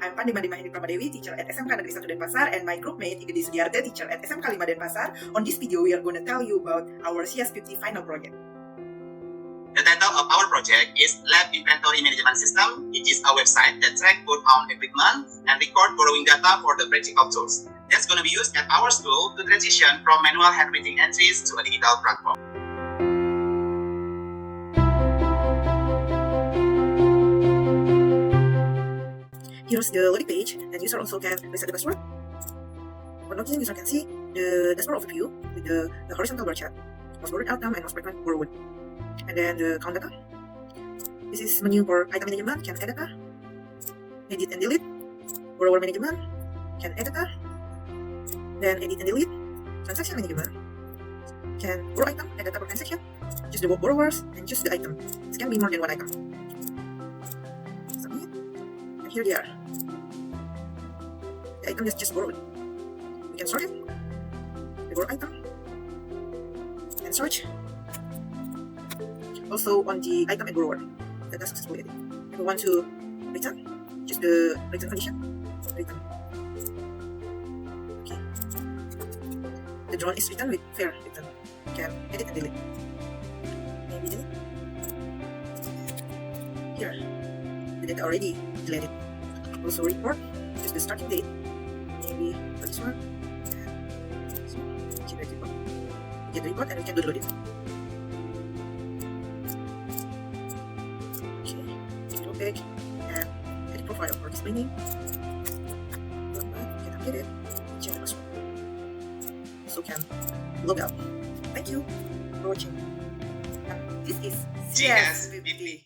I'm Pande Mahendri Pramadewi, teacher at SMK Negeri 1 Denpasar, and my groupmate Gede Sudiarta, teacher at SMK 5 Denpasar. On this video, we are going to tell you about our CS50 final project. The title of our project is Lab Inventory Management System, which is a website that tracks both own equipment and record borrowing data for the practical tools. That's going to be used at our school to transition from manual handwriting entries to a digital platform. Here's the loading page, and user also can reset the password. For login, user can see the dashboard overview with the horizontal bar chart, most borrowed item and most frequent borrowed, and then the count data. This is menu for item management, can add data, edit and delete. Borrower management, can add data, then edit and delete. Transaction management, can borrow item, add data per transaction, choose the borrowers, and choose the item. It can be more than one item. Submit, and here they are. The item is just borrowed. We can sort it, the borrowed item, and search. Also on the item and borrower, data successfully added. If we want to return, choose the return condition, return. Okay. The drone is written with fair return. You can edit and delete. Maybe delete. Here, the data already deleted. Also report, choose the starting date. Maybe for this one. So, generate report. Get the report and we can download it. Okay, go back and edit profile for display name. Go back, can update it, change the password. Also can log out. Thank you for watching. And this is CS50.